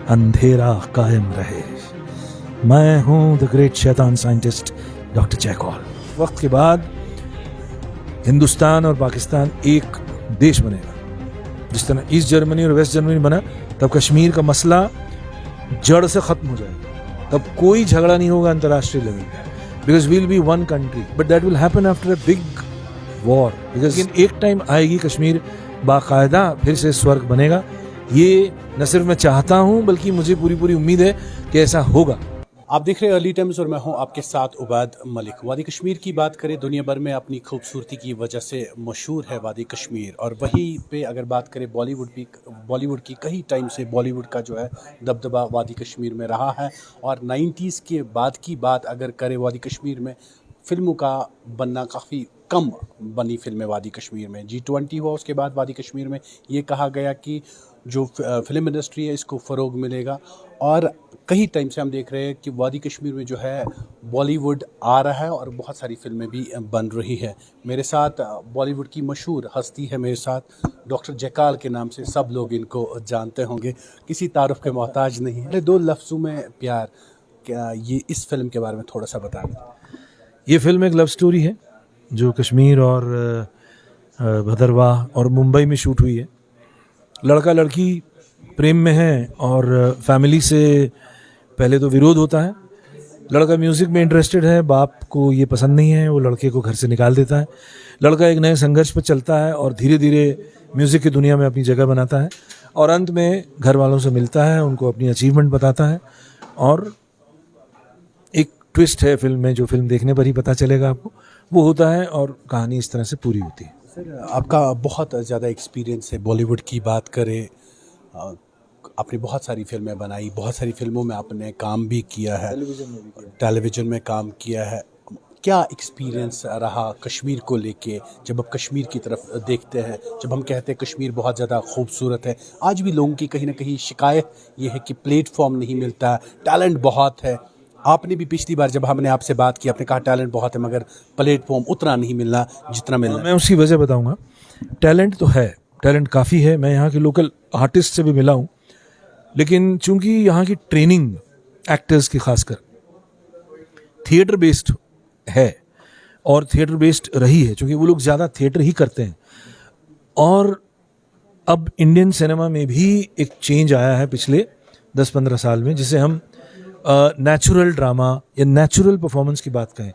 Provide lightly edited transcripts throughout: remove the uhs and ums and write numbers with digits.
अंधेरा कायम रहे। मैं हूं द ग्रेट शैतान साइंटिस्ट डॉक्टर जयकॉल। वक्त के बाद हिंदुस्तान और पाकिस्तान एक देश बनेगा। जिस तरह ईस्ट जर्मनी और वेस्ट जर्मनी बना, तब कश्मीर का मसला जड़ से खत्म हो जाएगा। तब कोई झगड़ा नहीं होगा अंतर्राष्ट्रीय लेवल पे, because we'll be one country. But that will happen after a big war, because एक टाइम आएगी कश्मीर बाकायदा फिर से स्वर्ग बनेगा। ये न सिर्फ मैं चाहता हूं, बल्कि मुझे पूरी पूरी उम्मीद है कि ऐसा होगा। आप देख रहे हैं अर्ली टाइम्स और मैं हूं आपके साथ उबैद मलिक। वादी कश्मीर की बात करें, दुनिया भर में अपनी खूबसूरती की वजह से मशहूर है वादी कश्मीर। और वहीं पे अगर बात करें बॉलीवुड की, कई टाइम से बॉलीवुड का जो है दबदबा वादी कश्मीर में रहा है। और 90s के बाद की बात अगर करें, वादी कश्मीर में फिल्मों का बनना काफ़ी कम बनी फिल्में वादी कश्मीर में। G20 हुआ, उसके बाद वादी कश्मीर में ये कहा गया कि जो फिल्म इंडस्ट्री है इसको फ़रोग मिलेगा। और कई टाइम से हम देख रहे हैं कि वादी कश्मीर में जो है बॉलीवुड आ रहा है और बहुत सारी फिल्में भी बन रही है। मेरे साथ बॉलीवुड की मशहूर हस्ती है, मेरे साथ डॉक्टर जयकाल के नाम से सब लोग इनको जानते होंगे, किसी तारुफ के मोहताज नहीं है। दो लफ्ज़ों में प्यार, क्या ये इस फिल्म के बारे में थोड़ा सा बता दें। ये फिल्म एक लव स्टोरी है जो कश्मीर और भदरवाह और मुंबई में शूट हुई है। लड़का लड़की प्रेम में है और फैमिली से पहले तो विरोध होता है। लड़का म्यूज़िक में इंटरेस्टेड है, बाप को ये पसंद नहीं है, वो लड़के को घर से निकाल देता है। लड़का एक नए संघर्ष पर चलता है और धीरे धीरे म्यूज़िक की दुनिया में अपनी जगह बनाता है और अंत में घर वालों से मिलता है, उनको अपनी अचीवमेंट बताता है। और एक ट्विस्ट है फिल्म में, जो फिल्म देखने पर ही पता चलेगा आपको, वो होता है और कहानी इस तरह से पूरी होती है। सर, आपका बहुत ज़्यादा एक्सपीरियंस है। बॉलीवुड की बात करें, आपने बहुत सारी फिल्में बनाई, बहुत सारी फिल्मों में आपने काम भी किया है, टेलीविज़न में काम किया है। क्या एक्सपीरियंस रहा कश्मीर को लेके, जब आप कश्मीर की तरफ देखते हैं? जब हम कहते हैं कश्मीर बहुत ज़्यादा खूबसूरत है, आज भी लोगों की कहीं ना कहीं शिकायत ये है कि प्लेटफॉर्म नहीं मिलता, टैलेंट बहुत है। आपने भी पिछली बार जब हमने आपसे बात की, आपने कहा टैलेंट बहुत है मगर प्लेटफॉर्म उतना नहीं मिलना जितना मिलना। मैं उसकी वजह बताऊंगा। टैलेंट तो है, टैलेंट काफ़ी है। मैं यहाँ के लोकल आर्टिस्ट से भी मिला हूँ, लेकिन चूंकि यहाँ की ट्रेनिंग एक्टर्स की खासकर थिएटर बेस्ड है और थिएटर बेस्ड रही है, चूंकि वो लोग ज़्यादा थिएटर ही करते हैं। और अब इंडियन सिनेमा में भी एक चेंज आया है पिछले 10-15 साल में, जिसे हम नेचुरल ड्रामा या नेचुरल परफॉर्मेंस की बात कहें,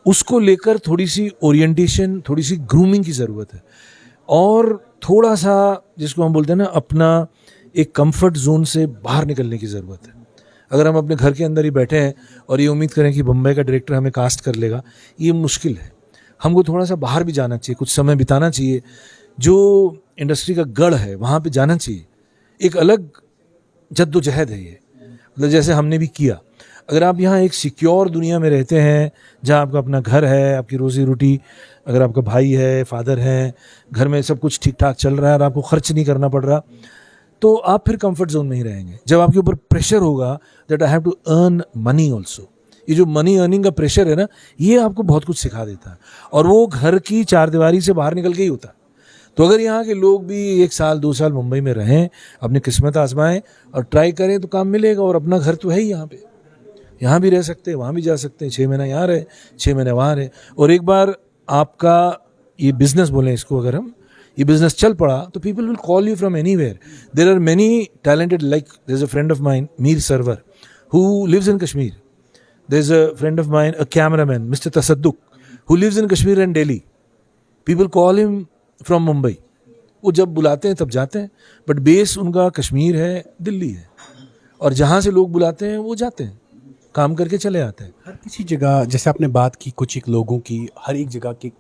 उसको लेकर थोड़ी सी ओरिएंटेशन, थोड़ी सी ग्रूमिंग की ज़रूरत है। और थोड़ा सा जिसको हम बोलते हैं ना, अपना एक कंफर्ट जोन से बाहर निकलने की ज़रूरत है। अगर हम अपने घर के अंदर ही बैठे हैं और ये उम्मीद करें कि बम्बई का डायरेक्टर हमें कास्ट कर लेगा, ये मुश्किल है। हमको थोड़ा सा बाहर भी जाना चाहिए, कुछ समय बिताना चाहिए, जो इंडस्ट्री का गढ़ है वहाँ पे जाना चाहिए। एक अलग जद्दोजहद है ये, मतलब जैसे हमने भी किया। अगर आप यहाँ एक सिक्योर दुनिया में रहते हैं, जहाँ आपका अपना घर है, आपकी रोजी रोटी, अगर आपका भाई है, फादर है, घर में सब कुछ ठीक ठाक चल रहा है और आपको खर्च नहीं करना पड़ रहा, तो आप फिर कंफर्ट जोन में ही रहेंगे। जब आपके ऊपर प्रेशर होगा that I have to earn money also, ये जो मनी अर्निंग का प्रेशर है ना, ये आपको बहुत कुछ सिखा देता है। और वो घर की चारदीवारी से बाहर निकल के ही होता है। तो अगर यहाँ के लोग भी 1 साल 2 साल मुंबई में रहें, अपनी किस्मत आजमाएं और ट्राई करें, तो काम मिलेगा। और अपना घर तो है ही यहाँ पे, यहाँ भी रह सकते हैं, वहाँ भी जा सकते हैं। 6 महीना यहाँ रहे, 6 महीने वहाँ रहे। और एक बार आपका ये बिजनेस बोलें इसको, अगर हम ये बिजनेस चल पड़ा, तो people will call you from anywhere. There are many talented, like there is a friend of mine, Mir Sarwar, who lives in Kashmir. There is a friend of mine, a cameraman, mister Tasadduq, who lives in Kashmir and Delhi. People call him from Mumbai. वो जब बुलाते हैं तब जाते हैं, but base उनका कश्मीर है, दिल्ली है। और जहाँ से लोग बुलाते हैं वो जाते हैं, काम करके चले आते हैं। हर किसी जगह, जैसे आपने बात की कुछ एक लोगों की, हर एक जगह की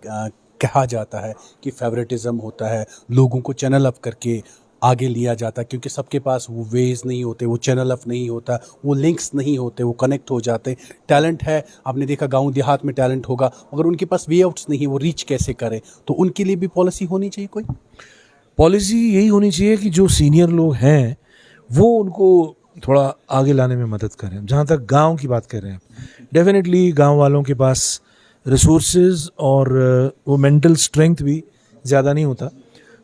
कहा जाता है कि फेवरेटिज्म होता है, लोगों को चैनल अप करके आगे लिया जाता है, क्योंकि सबके पास वो वेज नहीं होते, वो चैनल अप नहीं होता, वो लिंक्स नहीं होते, वो कनेक्ट हो जाते। टैलेंट है, आपने देखा गांव देहात में टैलेंट होगा, अगर उनके पास वे आउट्स नहीं, वो रीच कैसे करें? तो उनके लिए भी पॉलिसी होनी चाहिए। कोई पॉलिसी यही होनी चाहिए कि जो सीनियर लोग हैं वो उनको थोड़ा आगे लाने में मदद करें। जहाँ तक गांव की बात कर रहे हैं, डेफिनेटली गांव वालों के पास रिसोर्सेज और वो मेंटल स्ट्रेंथ भी ज़्यादा नहीं होता,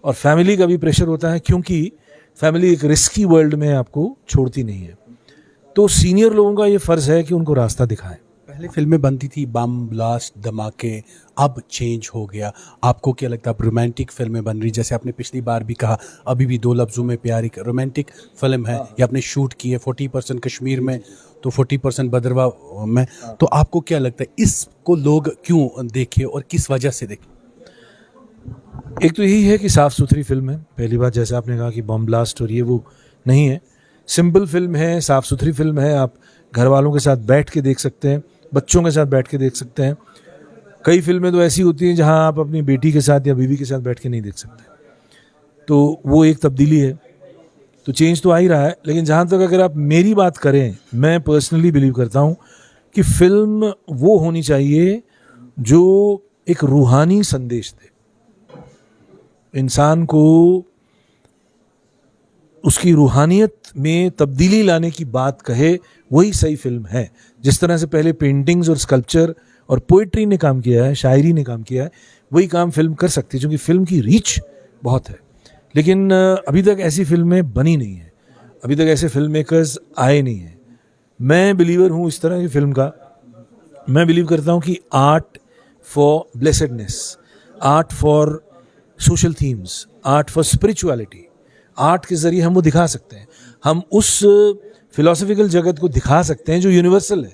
और फैमिली का भी प्रेशर होता है, क्योंकि फैमिली एक रिस्की वर्ल्ड में आपको छोड़ती नहीं है। तो सीनियर लोगों का ये फ़र्ज़ है कि उनको रास्ता दिखाएं। पहले फिल्में बनती थी बम ब्लास्ट धमाके, अब चेंज हो गया। आपको क्या लगता है अब रोमांटिक फिल्में बन रही, जैसे आपने पिछली बार भी कहा, अभी भी 2 लफ्ज़ों में प्यार एक रोमांटिक फिल्म है, ये आपने शूट की है 40% कश्मीर में तो 40% भद्रवा में। तो आपको क्या लगता है इसको लोग क्यों देखें और किस वजह से देखें? एक तो यही है कि साफ़ सुथरी फिल्म है। पहली बात, जैसे आपने कहा कि बम ब्लास्ट और ये वो नहीं है, सिंपल फिल्म है, साफ़ सुथरी फिल्म है। आप घर वालों के साथ बैठ के देख सकते हैं, बच्चों के साथ बैठ के देख सकते हैं। कई फिल्में तो ऐसी होती हैं जहां आप अपनी बेटी के साथ या बीवी के साथ बैठ के नहीं देख सकते, तो वो एक तब्दीली है। तो चेंज तो आ ही रहा है, लेकिन जहाँ तक अगर आप मेरी बात करें, मैं पर्सनली बिलीव करता हूँ कि फिल्म वो होनी चाहिए जो एक रूहानी संदेश दे, इंसान को उसकी रूहानियत में तब्दीली लाने की बात कहे, वही सही फिल्म है। जिस तरह से पहले पेंटिंग्स और स्कल्पचर और पोइट्री ने काम किया है, शायरी ने काम किया है, वही काम फिल्म कर सकती है, क्योंकि फिल्म की रीच बहुत है। लेकिन अभी तक ऐसी फिल्में बनी नहीं है, अभी तक ऐसे फिल्म मेकर्स आए नहीं हैं। मैं बिलीवर हूँ इस तरह की फिल्म का। मैं बिलीव करता हूँ कि art for blessedness, art for social themes, art for spirituality, art के ज़रिए हम वो दिखा सकते हैं। हम उस फिलोसफिकल जगत को दिखा सकते हैं जो यूनिवर्सल है,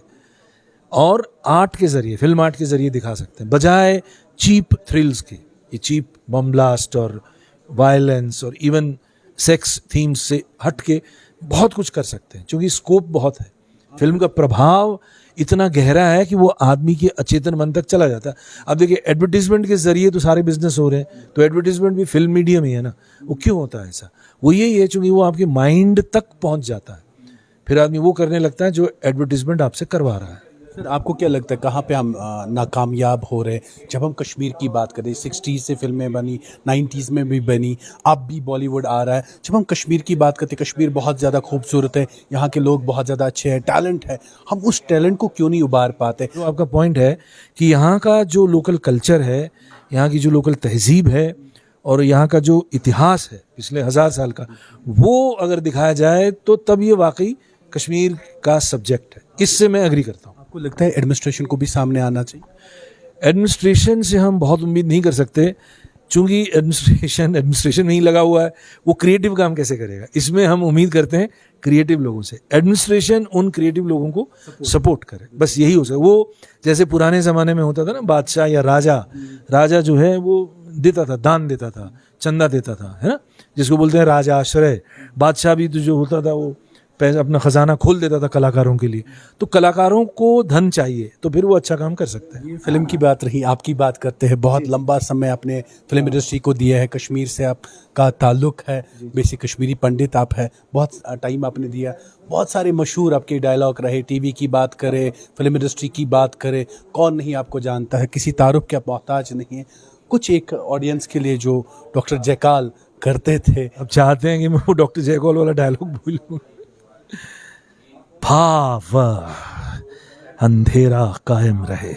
और आर्ट के ज़रिए, फिल्म आर्ट के ज़रिए दिखा सकते हैं, बजाय चीप थ्रिल्स के। ये चीप बम ब्लास्ट और वायलेंस और इवन सेक्स थीम्स से हट के बहुत कुछ कर सकते हैं, क्योंकि स्कोप बहुत है। फिल्म का प्रभाव इतना गहरा है कि वो आदमी के अचेतन मन तक चला जाता है। अब देखिए, एडवर्टीजमेंट के जरिए तो सारे बिजनेस हो रहे हैं, तो एडवर्टीजमेंट भी फिल्म मीडियम ही है ना। वो क्यों होता है ऐसा? वो यही है, चूंकि वो आपके माइंड तक पहुंच जाता है, फिर आदमी वो करने लगता है जो एडवर्टीजमेंट आपसे करवा रहा है। सर आपको क्या लगता है कहाँ पे हम नाकामयाब हो रहे हैं? जब हम कश्मीर की बात करें, 60s से फिल्में बनी, 90s में भी बनी, अब भी बॉलीवुड आ रहा है। जब हम कश्मीर की बात करते हैं, कश्मीर बहुत ज़्यादा खूबसूरत है, यहाँ के लोग बहुत ज़्यादा अच्छे हैं, टैलेंट है, हम उस टैलेंट को क्यों नहीं उभार पाते? तो आपका पॉइंट है कि यहाँ का जो लोकल कल्चर है, यहाँ की जो लोकल तहजीब है और यहाँ का जो इतिहास है पिछले 1000 साल का, वो अगर दिखाया जाए तो तब ये वाकई कश्मीर का सब्जेक्ट है। इससे मैं एग्री करता हूँ। आपको लगता है एडमिनिस्ट्रेशन को भी सामने आना चाहिए? एडमिनिस्ट्रेशन से हम बहुत उम्मीद नहीं कर सकते, चूंकि एडमिनिस्ट्रेशन में ही लगा हुआ है, वो क्रिएटिव काम कैसे करेगा? इसमें हम उम्मीद करते हैं क्रिएटिव लोगों से। एडमिनिस्ट्रेशन उन क्रिएटिव लोगों को सपोर्ट करे, बस यही हो सकता है। वो जैसे पुराने ज़माने में होता था ना, बादशाह या राजा जो है वो देता था, दान देता था, चंदा देता था, है ना, जिसको बोलते हैं राजा आश्रय। बादशाह भी तो जो होता था वो अपना खजाना खोल देता था कलाकारों के लिए। तो कलाकारों को धन चाहिए, तो फिर वो अच्छा काम कर सकते हैं। ये फिल्म की बात रही, आपकी बात करते हैं। बहुत लंबा समय आपने फिल्म इंडस्ट्री को दिया है, कश्मीर से आपका ताल्लुक है, बेसिक कश्मीरी पंडित आप है, बहुत टाइम आपने दिया। बहुत सारे मशहूर आपके डायलॉग रहे, टीवी की बात करें, फिल्म इंडस्ट्री की बात करें, कौन नहीं आपको जानता है, किसी तारुफ के आप मोहताज नहीं है। कुछ एक ऑडियंस के लिए जो डॉक्टर जयकाल करते थे, अब चाहते हैं कि मैं वो डॉक्टर जयकौल वाला डायलॉग भूलूं। भाव अंधेरा कायम रहे,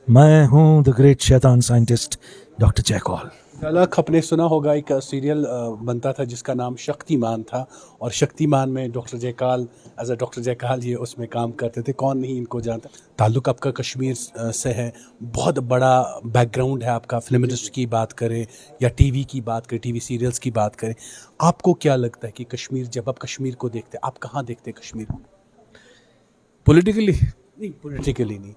मैं हूं द ग्रेट शैतान साइंटिस्ट डॉक्टर जयकौल। अलग आपने सुना होगा, एक सीरियल बनता था जिसका नाम शक्तिमान था, और शक्तिमान में डॉक्टर जयकाल एज अ डॉक्टर जयकाल ये उसमें काम करते थे। कौन नहीं इनको जानता। ताल्लुक आपका कश्मीर से है, बहुत बड़ा बैकग्राउंड है आपका। फिल्म इंडस्ट्री की बात करें या टीवी की बात करें, टीवी सीरियल्स की बात करें, आपको क्या लगता है कि कश्मीर, जब आप कश्मीर को देखते हैं, आप कहाँ देखते हैं कश्मीर को? पॉलिटिकली नहीं, पॉलिटिकली नहीं।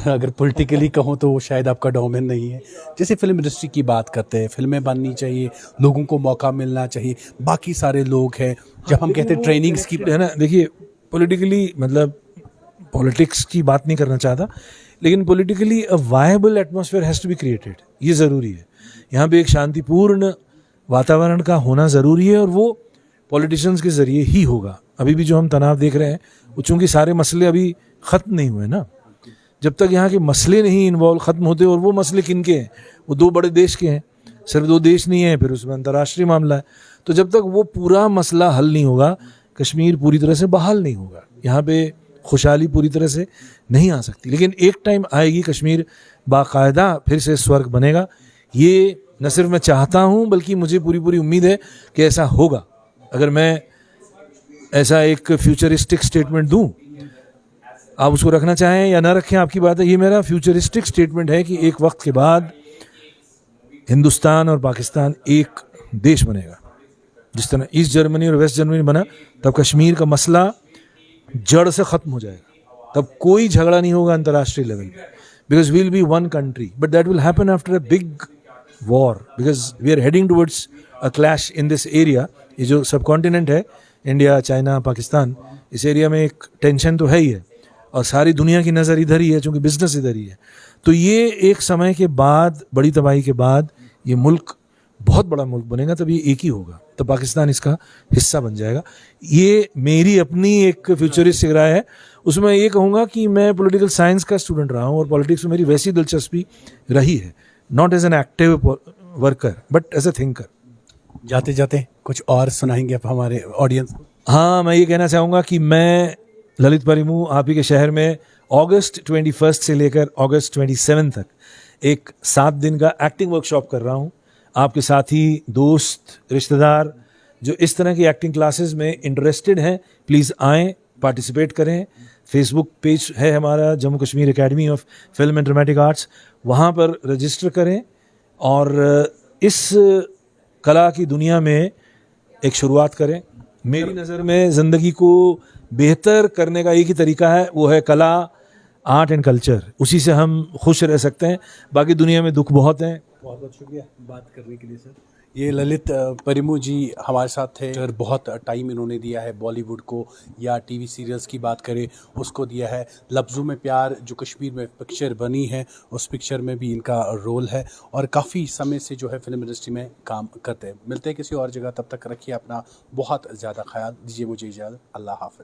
अगर पॉलिटिकली कहूँ तो वो शायद आपका डोमेन नहीं है। जैसे फिल्म इंडस्ट्री की बात करते हैं, फिल्में बननी चाहिए, लोगों को मौका मिलना चाहिए, बाकी सारे लोग हैं। जब हम कहते हैं ट्रेनिंग्स की, है ना, देखिए पॉलिटिकली मतलब पॉलिटिक्स की बात नहीं करना चाहता, लेकिन politically a viable atmosphere has to be created, ये ज़रूरी है। यहाँ पे एक शांतिपूर्ण वातावरण का होना ज़रूरी है, और वो पॉलिटिशियंस के ज़रिए ही होगा। अभी भी जो हम तनाव देख रहे हैं, वो चूँकि सारे मसले अभी ख़त्म नहीं हुए ना, जब तक यहाँ के मसले नहीं इन्वॉल्व ख़त्म होते, और वो मसले किन के हैं? वो 2 बड़े देश के हैं, सिर्फ 2 देश नहीं है, फिर उसमें अंतर्राष्ट्रीय मामला है। तो जब तक वो पूरा मसला हल नहीं होगा, कश्मीर पूरी तरह से बहाल नहीं होगा। यहाँ पे खुशहाली पूरी तरह से नहीं आ सकती, लेकिन एक टाइम आएगी, कश्मीर बाकायदा फिर से स्वर्ग बनेगा। ये न सिर्फ मैं चाहता हूँ बल्कि मुझे पूरी पूरी उम्मीद है कि ऐसा होगा। अगर मैं ऐसा एक फ्यूचरिस्टिक स्टेटमेंट दूं, आप उसको रखना चाहें या ना रखें आपकी बात है, ये मेरा फ्यूचरिस्टिक स्टेटमेंट है कि एक वक्त के बाद हिंदुस्तान और पाकिस्तान एक देश बनेगा। जिस तरह ईस्ट जर्मनी और वेस्ट जर्मनी बना, तब कश्मीर का मसला जड़ से ख़त्म हो जाएगा। तब कोई झगड़ा नहीं होगा अंतर्राष्ट्रीय लेवल पे, because we'll be one country. But that will happen after a big war, because we are heading towards a clash in this area. ये जो सब कॉन्टिनेंट है, इंडिया, चाइना, पाकिस्तान, इस एरिया में एक टेंशन तो है ही है और सारी दुनिया की नज़र इधर ही है, चूँकि बिजनेस इधर ही है। तो ये एक समय के बाद, बड़ी तबाही के बाद, ये मुल्क बहुत बड़ा मुल्क बनेगा, तब ये एक ही होगा, तो पाकिस्तान इसका हिस्सा बन जाएगा। ये मेरी अपनी एक फ्यूचरिस्टिक राय है। उसमें ये कहूँगा कि मैं पॉलिटिकल साइंस का स्टूडेंट रहा हूँ और पॉलिटिक्स में मेरी वैसी दिलचस्पी रही है, not as an active worker but as a thinker. जाते जाते कुछ और सुनाएंगे आप हमारे ऑडियंस को? हाँ, मैं ये कहना चाहूँगा कि मैं ललित परिमू आप ही के शहर में अगस्त 21 से लेकर अगस्त 27 तक एक 7 दिन का एक्टिंग वर्कशॉप कर रहा हूँ। आपके साथी, दोस्त, रिश्तेदार जो इस तरह की एक्टिंग क्लासेस में इंटरेस्टेड हैं, प्लीज़ आएँ, पार्टिसिपेट करें। फेसबुक पेज है हमारा, Jammu Kashmir academy of film and dramatic arts, वहाँ पर रजिस्टर करें और इस कला की दुनिया में एक शुरुआत करें। मेरी नज़र में ज़िंदगी को बेहतर करने का एक ही तरीका है, वो है कला, आर्ट एंड कल्चर। उसी से हम खुश रह सकते हैं। बाकी दुनिया में दुख बहुत हैं। बहुत बहुत शुक्रिया बात करने के लिए सर। ये ललित परिमू जी हमारे साथ थे सर। बहुत टाइम इन्होंने दिया है बॉलीवुड को, या टीवी सीरियल्स की बात करें उसको दिया है। लफ्ज़ों में प्यार जो कश्मीर में पिक्चर बनी है, उस पिक्चर में भी इनका रोल है और काफ़ी समय से जो है फिल्म इंडस्ट्री में काम करते हैं। मिलते हैं किसी और जगह, तब तक रखिए अपना बहुत ज़्यादा ख्याल, दीजिए मुझे इजाज़त। अल्लाह हाफ़िज़।